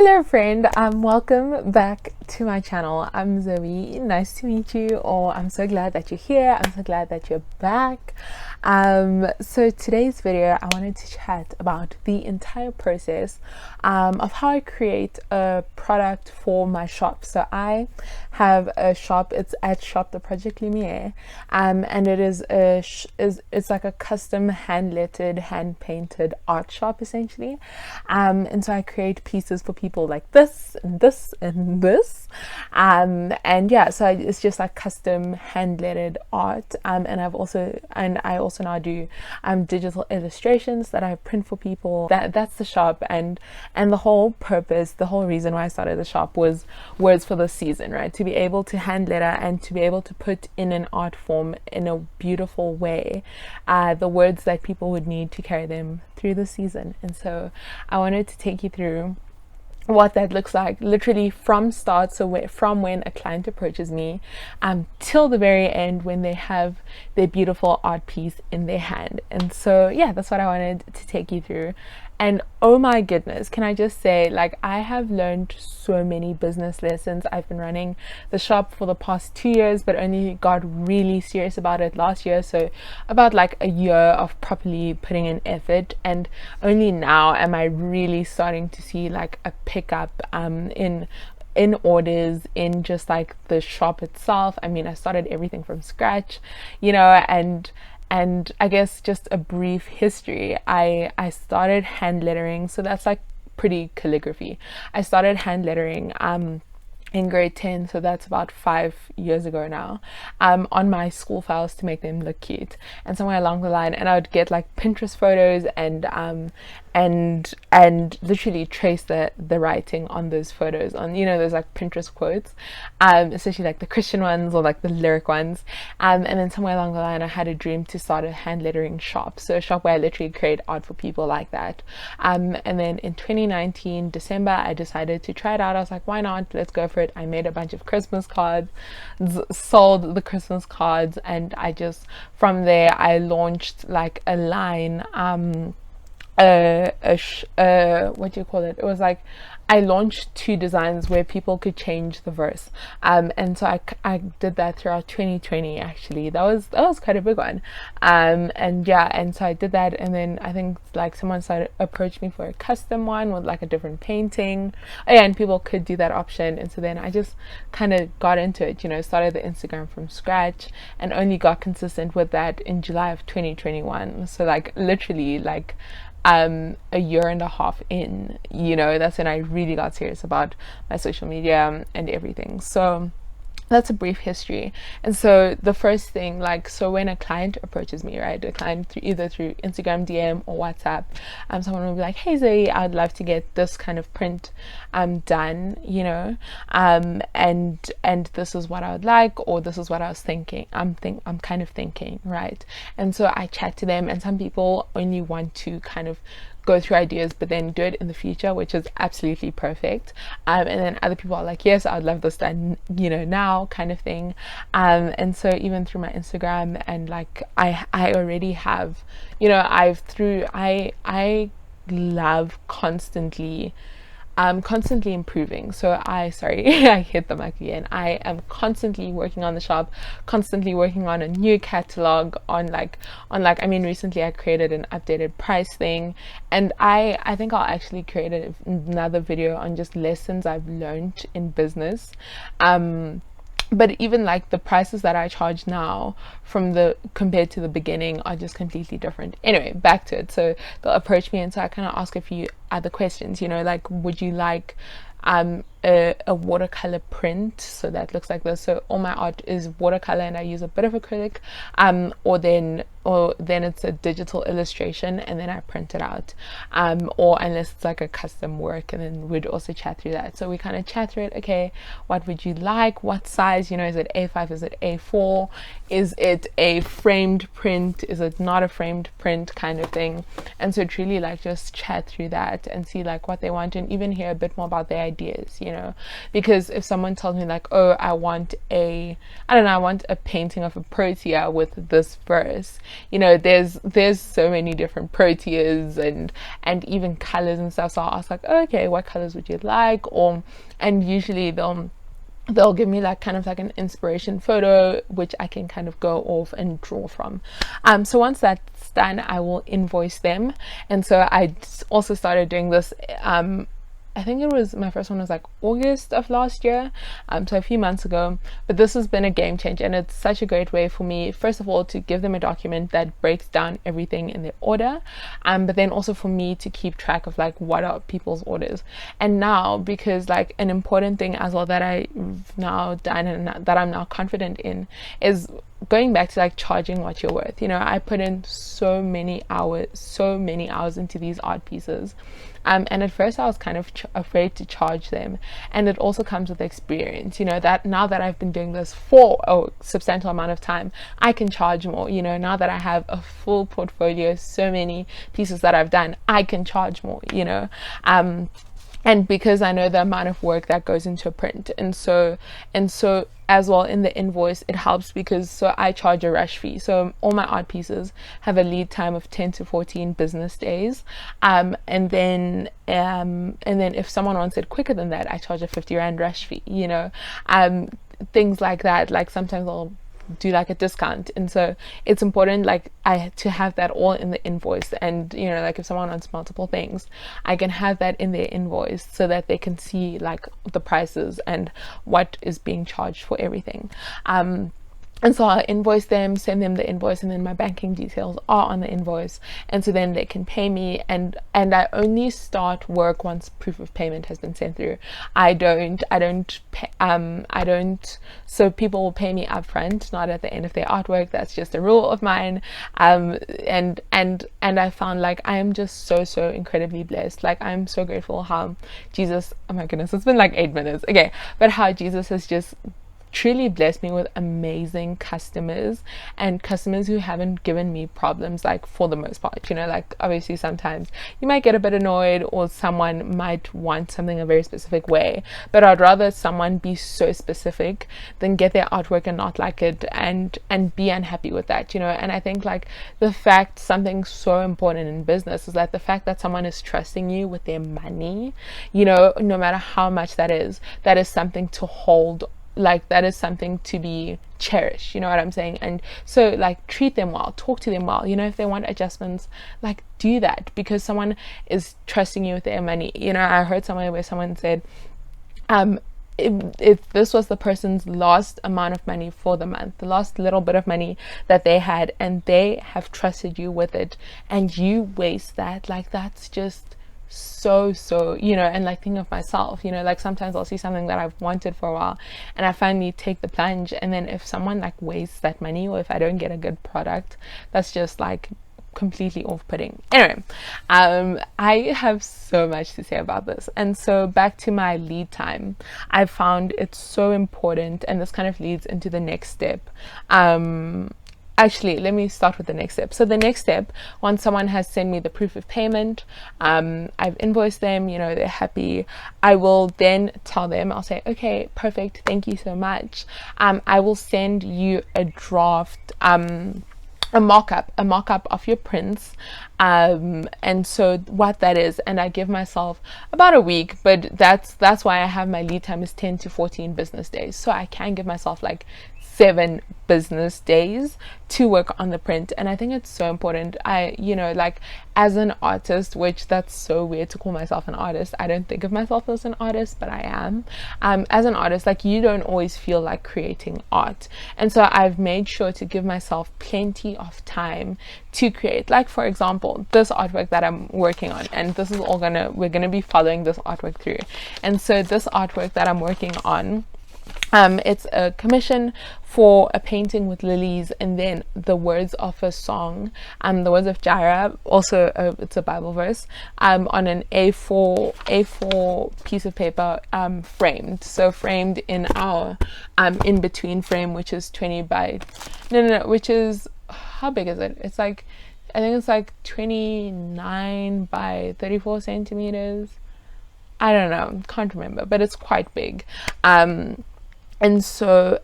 Hello friend, welcome back to my channel. I'm Zoe. Nice to meet you, or I'm so glad that you're here. I'm so glad that you're back. So today's video I wanted to chat about the entire process of how I create a product for my shop. So I have a shop, it's at Shop the Project Lumiere, and it is it's like a custom hand lettered, hand painted art shop essentially. And so I create pieces for people like this and this and this, and yeah, so it's just like custom hand lettered art, and I also now do digital illustrations that I print for people. That's the shop, and the whole purpose, the whole reason why I started the shop was for the season, right? To be able to hand letter and to be able to put in an art form in a beautiful way the words that people would need to carry them through the season. And so I wanted to take you through what that looks like, literally from start, so from when a client approaches me till the very end when they have their beautiful art piece in their hand. And so yeah, that's what I wanted to take you through. And oh my goodness, can I just say, like, I have learned so many business lessons. I've been running the shop for the past 2 years, but only got really serious about it last year. So about like a year of properly putting in effort, and only now am I really starting to see like a pickup in orders, in just like the shop itself. I mean, I started everything from scratch, you know, and I guess just a brief history. I started hand lettering, so that's like pretty calligraphy. I started hand lettering in grade 10, so that's about 5 years ago now, on my school files to make them look cute. And somewhere along the line, and I would get like Pinterest photos and literally trace the writing on those photos, on, you know, those like Pinterest quotes, especially like the Christian ones or like the lyric ones, and then somewhere along the line I had a dream to start a hand lettering shop, so a shop where I literally create art for people like that. And then in 2019 December I decided to try it out. I was like, why not, let's go for it. I made a bunch of Christmas cards, sold the Christmas cards, and I just, from there I launched like a line, what do you call it? It was like I launched 2 designs where people could change the verse, and so I did that throughout 2020. Actually, that was quite a big one, and yeah, and so I did that, and then I think like someone started approached me for a custom one with like a different painting, and people could do that option. And so then I just kind of got into it, you know, started the Instagram from scratch, and only got consistent with that in July of 2021. So like literally like a year and a half in, you know, that's when I really got serious about my social media and everything. So that's a brief history. And so the first thing, like, so when a client approaches me, right, a client either through Instagram DM or WhatsApp, someone will be like, hey Zoe, I'd love to get this kind of print done, you know, and this is what I would like, or this is what I was thinking, I'm kind of thinking, right? And so I chat to them, and some people only want to kind of go through ideas but then do it in the future, which is absolutely perfect, and then other people are like, yes, I'd love this done, you know, now, kind of thing. And so even through my Instagram, and like I already have, you know, I love constantly improving. So sorry, I hit the mic again. I am constantly working on the shop, constantly working on a new catalog, on like I mean, recently I created an updated price thing, and I think I'll actually create another video on just lessons I've learned in business. But even like the prices that I charge now compared to the beginning are just completely different. Anyway, back to it. So they'll approach me, and so I kind of ask a few other questions, you know, like, would you like a watercolor print? So that looks like this. So all my art is watercolor, and I use a bit of acrylic, or then it's a digital illustration, and then I print it out, or unless it's like a custom work, and then we'd also chat through that. So we kind of chat through it. Okay, what would you like? What size? You know, is it A5? Is it A4? Is it a framed print? Is it not a framed print, kind of thing? And so truly like just chat through that and see like what they want, and even hear a bit more about their ideas, you because if someone tells me like, oh, I want a painting of a protea with this verse, there's so many different proteas and even colors and stuff. So I'll ask like, oh, okay, what colors would you like? And usually they'll give me like kind of like an inspiration photo which I can kind of go off and draw from. So once that's done, I will invoice them. And so I also started doing this, I think it was, my first one was like August of last year, so a few months ago. But this has been a game changer, and it's such a great way for me, first of all, to give them a document that breaks down everything in their order, but then also for me to keep track of like what are people's orders. And now, because like an important thing as well that I've now done and that I'm now confident in is going back to like charging what you're worth. I put in so many hours into these art pieces, and at first I was kind of afraid to charge them. And it also comes with experience, that now that I've been doing this for a substantial amount of time, I can charge more. Now that I have a full portfolio, so many pieces that I've done, I can charge more. And because I know the amount of work that goes into a print, and so as well in the invoice, it helps because so I charge a rush fee. So all my art pieces have a lead time of 10 to 14 business days, and then if someone wants it quicker than that, I charge a 50 rand rush fee. Things like that. Like sometimes I'll do like a discount, and so it's important to have that all in the invoice. And like if someone wants multiple things, I can have that in their invoice so that they can see like the prices and what is being charged for everything. And so I'll invoice them, send them the invoice, and then my banking details are on the invoice, and so then they can pay me. And I only start work once proof of payment has been sent through. I don't so people will pay me upfront, not at the end of their artwork. That's just a rule of mine. And I found like I am just so incredibly blessed. Like I'm so grateful how Jesus, oh my goodness, it's been like 8 minutes. Okay, but how Jesus has just truly blessed me with amazing customers, and customers who haven't given me problems, like for the most part. Like obviously sometimes you might get a bit annoyed or someone might want something a very specific way, but I'd rather someone be so specific than get their artwork and not like it and be unhappy with that. And I think like the fact, something so important in business is that the fact that someone is trusting you with their money, no matter how much that is something to hold, like that is something to be cherished. You know what I'm saying? And so like treat them well, talk to them well. If they want adjustments, like do that, because someone is trusting you with their money. I heard somewhere where someone said, if this was the person's last amount of money for the month, the last little bit of money that they had, and they have trusted you with it, and you waste that, like that's just so and like think of myself, like sometimes I'll see something that I've wanted for a while and I finally take the plunge, and then if someone like wastes that money, or if I don't get a good product, that's just like completely off-putting. Anyway, I have so much to say about this. And so back to my lead time, I found it's so important, and this kind of leads into the next step. Actually, let me start with the next step. So the next step, once someone has sent me the proof of payment, I've invoiced them, they're happy, I will then tell them, I'll say, okay, perfect, thank you so much. I will send you a draft, a mock-up of your prints, and so what that is, and I give myself about a week, but that's why I have my lead time is 10 to 14 business days, so I can give myself like 7 business days to work on the print. And I think it's so important. Like as an artist, which that's so weird to call myself an artist, I don't think of myself as an artist, but I am. As an artist, like you don't always feel like creating art, and so I've made sure to give myself plenty of time to create. Like for example, this artwork that I'm working on, and this is all we're gonna be following this artwork through. And so this artwork that I'm working on, it's a commission for a painting with lilies, and then the words of a song, the words of Jireh, also it's a Bible verse, on an A4 piece of paper, framed. So framed in our in between frame, which is 20 by which is, how big is it? It's like, I think it's like 29 by 34 centimeters. I don't know, can't remember, but it's quite big. And so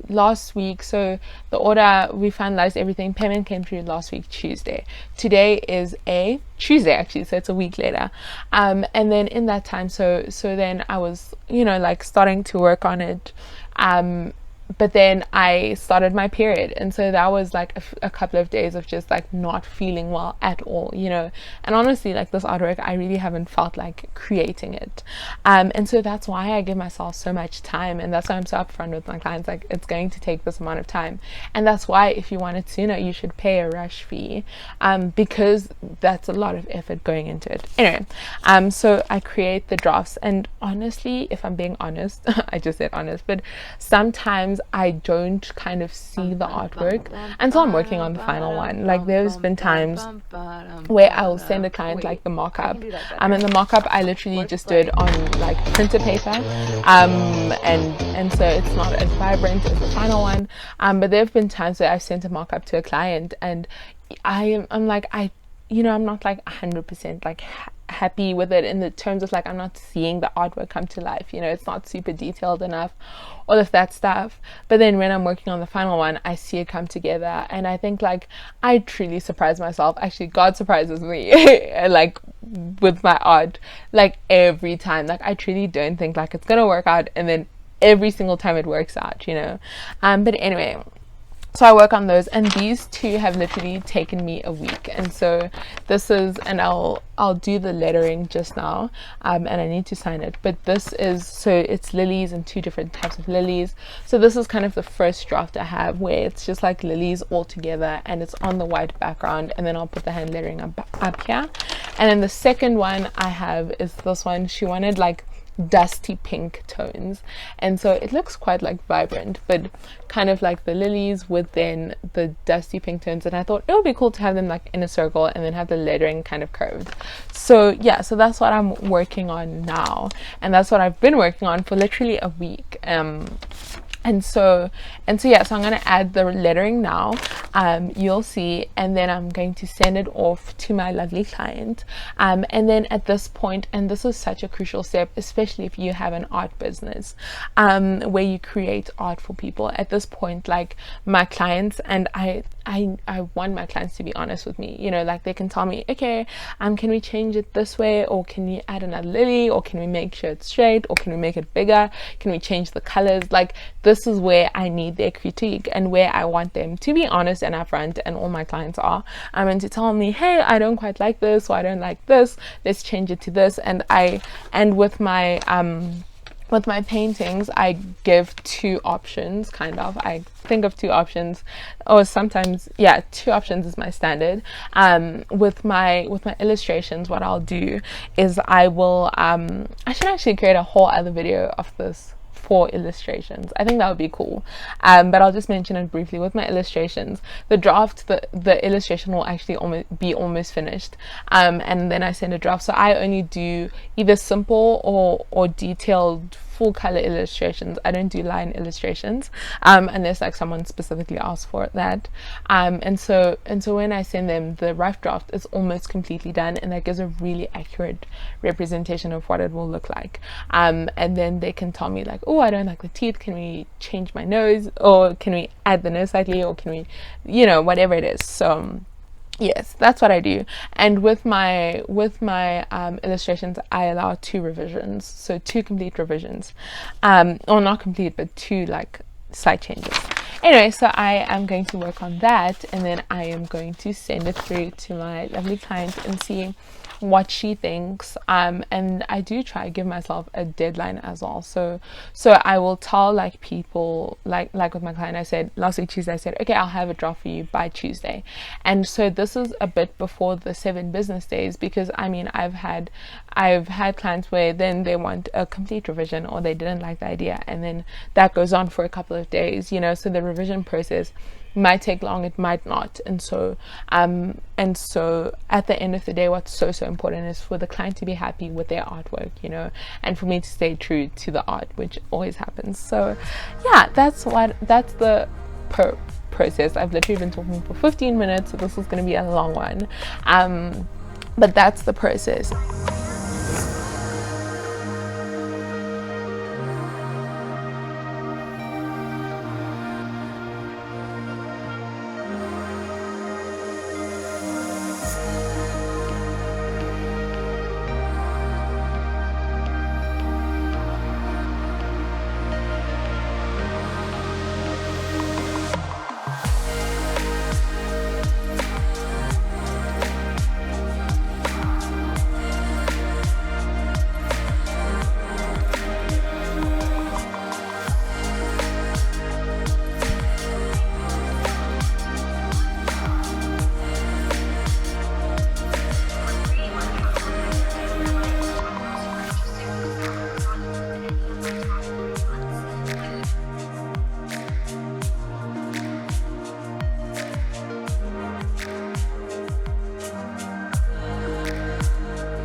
last week, so the order, we finalized everything, payment came through last week Tuesday. Today is a Tuesday actually, so it's a week later. And then in that time, so then I was, like starting to work on it. But then I started my period, and so that was like a couple of days of just like not feeling well at all, and honestly, like this artwork, I really haven't felt like creating it, and so that's why I give myself so much time, and that's why I'm so upfront with my clients, like it's going to take this amount of time, and that's why if you want it sooner, you should pay a rush fee, because that's a lot of effort going into it. Anyway, so I create the drafts, and honestly, if I'm being honest, I just said honest, but sometimes I don't kind of see the artwork until I'm working on the final one. Like there's been times where I'll send a client like the mock-up, and the mock-up I literally just do it on like printer paper, and so it's not as vibrant as the final one, but there have been times where I've sent a mock-up to a client and I'm like, I'm not like 100% like happy with it in the terms of like I'm not seeing the artwork come to life, it's not super detailed enough, all of that stuff. But then when I'm working on the final one, I see it come together, and I think like I truly surprise myself. Actually, God surprises me like with my art, like every time. Like I truly don't think like it's gonna work out, and then every single time it works out, but anyway, so I work on those, and these two have literally taken me a week. And so this is, and I'll do the lettering just now, and I need to sign it, but this is, so it's lilies and two different types of lilies. So this is kind of the first draft I have, where it's just like lilies all together, and it's on the white background, and then I'll put the hand lettering up here. And then the second one I have is this one. She wanted like dusty pink tones, and so it looks quite like vibrant, but kind of like the lilies with then the dusty pink tones, and I thought it would be cool to have them like in a circle and then have the lettering kind of curved. So yeah, so that's what I'm working on now, and that's what I've been working on for literally a week. And so yeah, so I'm going to add the lettering now, you'll see, and then I'm going to send it off to my lovely client, and then at this point, and this is such a crucial step, especially if you have an art business, where you create art for people. At this point, like my clients, and I want my clients to be honest with me, like they can tell me, okay, can we change it this way, or can you add another lily, or can we make sure it's straight, or can we make it bigger, can we change the colors? Like this is where I need their critique, and where I want them to be honest and upfront, and all my clients are, and to tell me, hey, I don't quite like this, or I don't like this, let's change it to this. And with my paintings, I give two options, kind of. I think of two options, or sometimes, yeah, two options is my standard. With my illustrations, what I'll do is I should actually create a whole other video of this for illustrations. I think that would be cool, but I'll just mention it briefly. With my illustrations, the draft, the illustration will actually almost finished, and then I send a draft. So I only do either simple or detailed full color illustrations. I don't do line illustrations, unless like someone specifically asks for that, and so when I send them the rough draft, it's almost completely done, and that gives a really accurate representation of what it will look like, and then they can tell me like, oh, I don't like the teeth, can we change my nose, or can we add the nose slightly, or can we, whatever it is. So yes, that's what I do. And with my illustrations, I allow 2 revisions, so 2 complete revisions, or not complete, but 2 like slight changes. Anyway, so I am going to work on that, and then I am going to send it through to my lovely client and see what she thinks, and I do try to give myself a deadline as well. So I will tell like people, like with my client, I said last week Tuesday, I said, okay, I'll have a draft for you by Tuesday. And so this is a bit before the 7 business days, because I mean I've had clients where then they want a complete revision, or they didn't like the idea, and then that goes on for a couple of days, so the revision process might take long, it might not. And so at the end of the day, what's so important is for the client to be happy with their artwork, and for me to stay true to the art, which always happens. So yeah, that's the process. I've literally been talking for 15 minutes, so this is going to be a long one, but that's the process.